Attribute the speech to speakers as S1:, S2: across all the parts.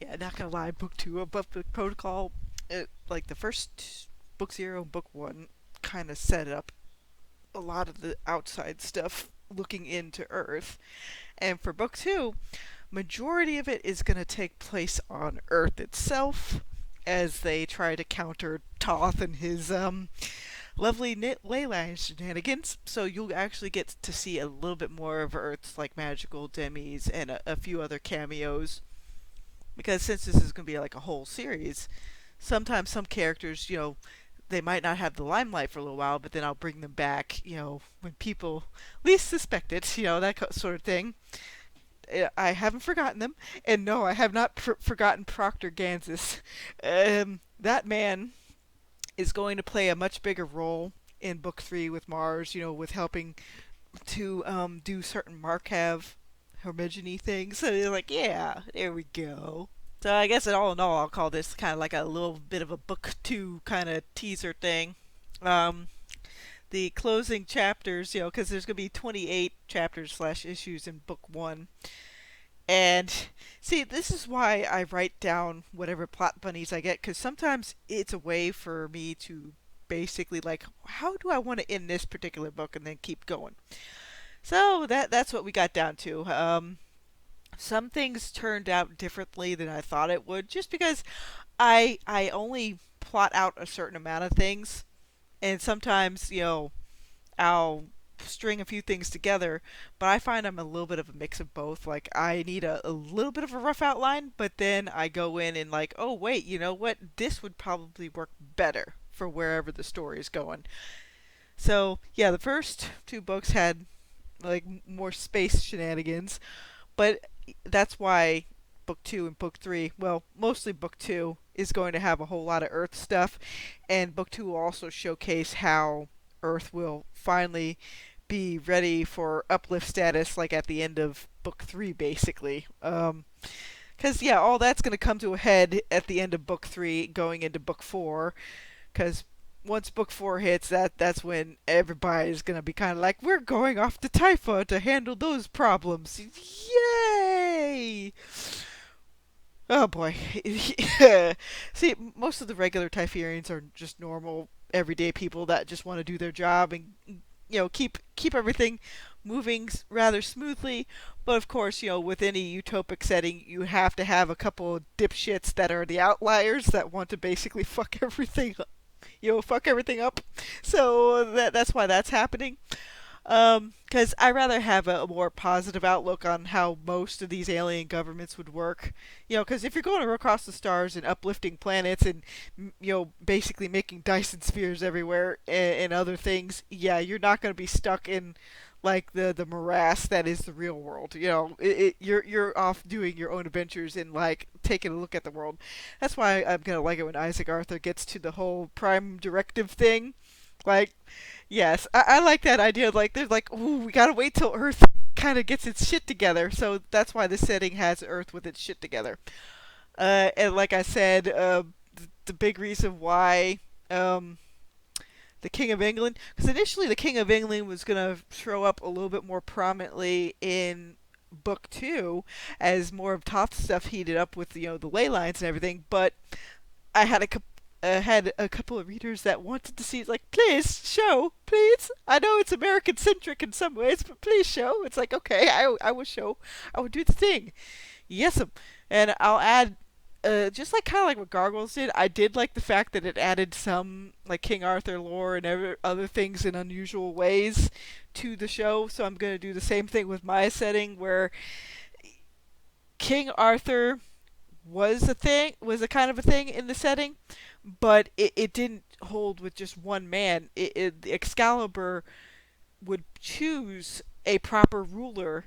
S1: Yeah, not gonna lie, book two of Uplift Protocol, like the first book zero and book one, kind of set up a lot of the outside stuff looking into Earth. And for book two, majority of it is going to take place on Earth itself as they try to counter Toth and his lovely ley line shenanigans. So you'll actually get to see a little bit more of Earth's like magical demis and a few other cameos. Because since this is going to be like a whole series, sometimes some characters, they might not have the limelight for a little while, but then I'll bring them back, when people least suspect it, that sort of thing. I haven't forgotten them, and no, I have not forgotten Proctor Gansas. That man is going to play a much bigger role in Book 3 with Mars, with helping to do certain Markav Hermigene things. So they're like, yeah, there we go. So I guess all in all, I'll call this kind of like a little bit of a book two kind of teaser thing. Um, the closing chapters, because there's going to be 28 chapters slash issues in book one. And see, this is why I write down whatever plot bunnies I get, because sometimes it's a way for me to basically like, how do I want to end this particular book, and then keep going. So that's what we got down to. Some things turned out differently than I thought it would, just because I only plot out a certain amount of things, and sometimes I'll string a few things together, but I find I'm a little bit of a mix of both. Like I need a little bit of a rough outline, but then I go in and like, oh wait, you know what? This would probably work better for wherever the story is going. So yeah, the first two books had like more space shenanigans, but that's why book two and book three, well, mostly book two, is going to have a whole lot of Earth stuff, and book two will also showcase how Earth will finally be ready for uplift status, like at the end of book three, basically. Because yeah, all that's going to come to a head at the end of book three, going into book four. Because once book four hits, that's when everybody's gonna be kind of like, we're going off to Typha to handle those problems. Yay! Oh boy. See, most of the regular Typherians are just normal, everyday people that just want to do their job and keep everything moving rather smoothly. But of course, with any utopic setting, you have to have a couple of dipshits that are the outliers that want to basically fuck everything up. So that's why that's happening. Because I rather have a more positive outlook on how most of these alien governments would work. Because if you're going across the stars and uplifting planets and basically making Dyson spheres everywhere and other things, yeah, you're not going to be stuck in like the morass that is the real world. You're off doing your own adventures and like taking a look at the world. That's why I'm gonna like it when Isaac Arthur gets to the whole prime directive thing. Like, yes, I like that idea. Like, there's like, ooh, we gotta wait till Earth kind of gets its shit together. So that's why the setting has Earth with its shit together. And like I said, the big reason why the King of England, because initially the King of England was gonna show up a little bit more prominently in book two as more of Toth's stuff heated up with the ley lines and everything, but I had a couple of readers that wanted to see it, like, please show, please. I know it's American centric in some ways, but please show. It's like, okay, I will show, I will do the thing. Yes'm. And I'll add, just like kind of like what Gargoyles did, I did like the fact that it added some like King Arthur lore and other things in unusual ways to the show. So I'm going to do the same thing with my setting, where King Arthur was a kind of a thing in the setting, but it didn't hold with just one man. Excalibur would choose a proper ruler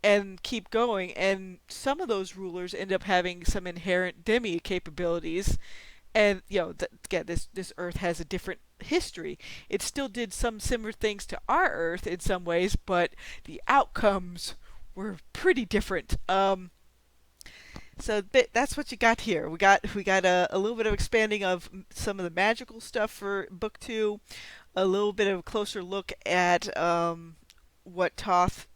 S1: and keep going, and some of those rulers end up having some inherent demi capabilities. And again, this Earth has a different history. It still did some similar things to our Earth in some ways, but the outcomes were pretty different. So that's what you got here. We got a little bit of expanding of some of the magical stuff for book two, a little bit of a closer look at what Toth,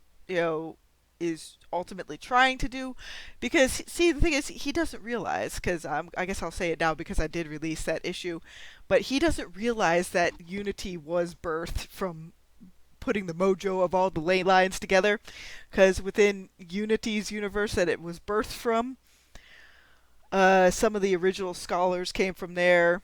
S1: is ultimately trying to do. Because, see, the thing is, he doesn't realize, because I guess I'll say it now because I did release that issue, but he doesn't realize that Unity was birthed from putting the mojo of all the ley lines together. Because within Unity's universe that it was birthed from, some of the original scholars came from there,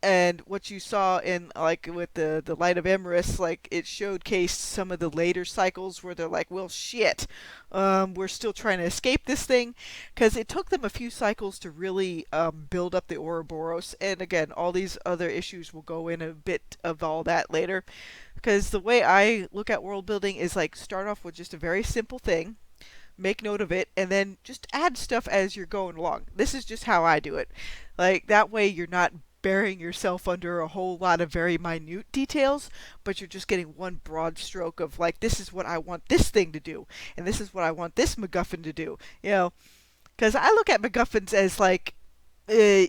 S1: and what you saw in like with the Light of Emrys, like it showcased some of the later cycles where they're like, well, shit, we're still trying to escape this thing, because it took them a few cycles to really build up the Ouroboros, and again, all these other issues will go in a bit of all that later, because the way I look at world building is like start off with just a very simple thing, make note of it, and then just add stuff as you're going along. This is just how I do it. Like that way you're not burying yourself under a whole lot of very minute details, but you're just getting one broad stroke of like, this is what I want this thing to do, and this is what I want this MacGuffin to do. You know, because I look at MacGuffins as like, uh,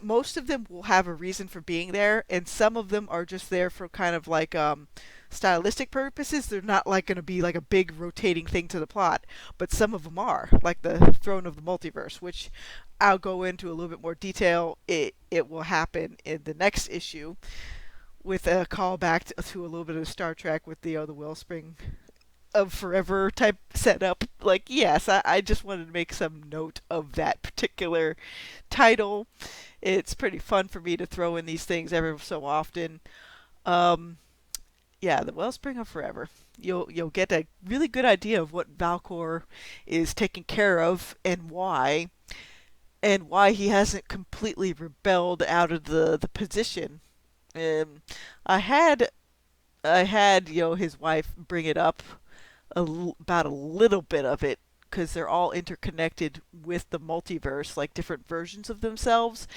S1: most of them will have a reason for being there, and some of them are just there for kind of like stylistic purposes. They're not like going to be like a big rotating thing to the plot, but some of them are, like the Throne of the Multiverse, which I'll go into a little bit more detail. It will happen in the next issue with a callback to a little bit of Star Trek with the Wellspring of Forever type setup. Like, yes, I just wanted to make some note of that particular title. It's pretty fun for me to throw in these things every so often. Um, yeah, the Wellspring of Forever. You'll get a really good idea of what Valcor is taking care of and why he hasn't completely rebelled out of the position. Um, I had his wife bring it up about a little bit of it because they're all interconnected with the multiverse, like different versions of themselves.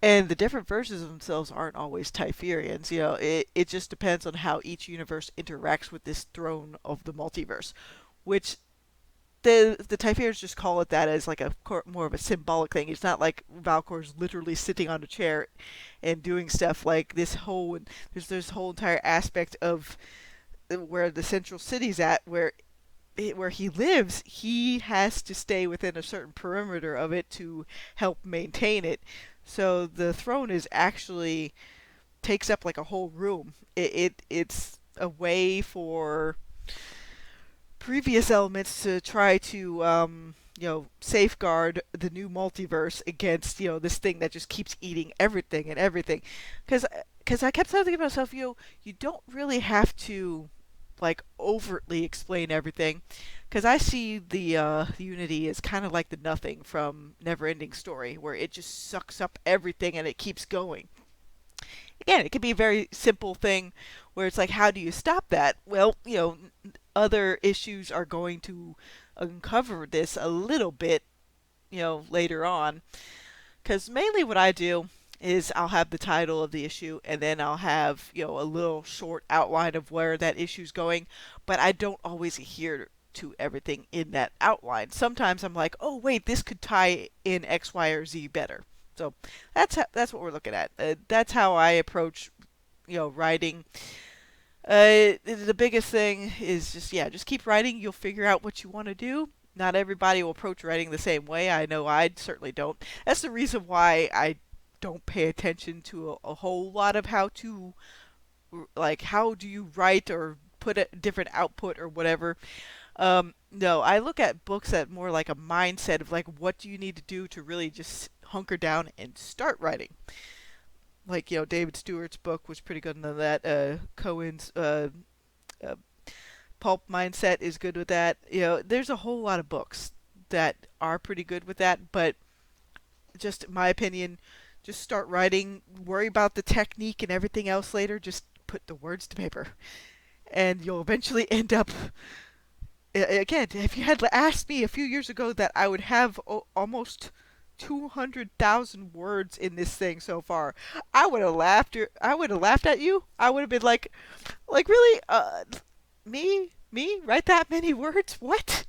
S1: And the different versions of themselves aren't always Typherians. It just depends on how each universe interacts with this throne of the multiverse, which the Typherians just call it that as like a more of a symbolic thing. It's not like Valkor's literally sitting on a chair and doing stuff like this whole. There's this whole entire aspect of where the central city's at, where he lives, he has to stay within a certain perimeter of it to help maintain it. So the throne is actually takes up like a whole room. It's a way for previous elements to try to safeguard the new multiverse against this thing that just keeps eating everything and everything. Because I kept thinking to myself, you don't really have to like overtly explain everything, because I see the Unity as kind of like the Nothing from Neverending Story, where it just sucks up everything and it keeps going. Again, it can be a very simple thing where it's like, how do you stop that? Well, other issues are going to uncover this a little bit, later on. Because mainly what I do is I'll have the title of the issue and then I'll have, a little short outline of where that issue's going, but I don't always adhere to everything in that outline. Sometimes I'm like, oh wait, this could tie in X, Y, or Z better. So that's what we're looking at. That's how I approach, writing. The biggest thing is just keep writing. You'll figure out what you want to do. Not everybody will approach writing the same way. I know I certainly don't. That's the reason why I don't pay attention to a whole lot of how do you write or put a different output or whatever. No, I look at books at more like a mindset of like, what do you need to do to really just hunker down and start writing. Like, David Stewart's book was pretty good on that. Cohen's uh, Pulp Mindset is good with that. There's a whole lot of books that are pretty good with that, but just in my opinion, just start writing, worry about the technique and everything else later, just put the words to paper. And you'll eventually end up, again, if you had asked me a few years ago that I would have almost 200,000 words in this thing so far, I would have laughed. I would have laughed at you. I would have been like really, me write that many words? What?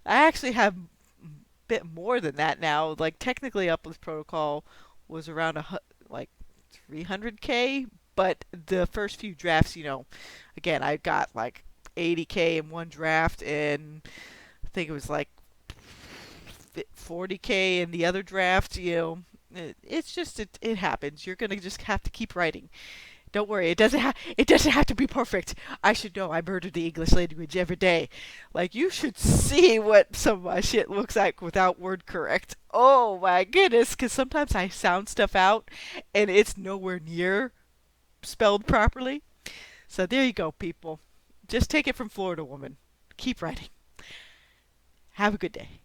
S1: I actually have a bit more than that now. Like technically, Uplift Protocol was around like 300K, but the first few drafts, again, I got like 80K in one draft, and I think it was like 40K in the other draft. It's just it happens. You're gonna just have to keep writing. Don't worry, it doesn't have to be perfect. I should know I murder the English language every day. Like you should see what some of my shit looks like without word correct. Oh my goodness, because sometimes I sound stuff out and it's nowhere near spelled properly. So there you go, people. Just take it from Florida woman. Keep writing. Have a good day.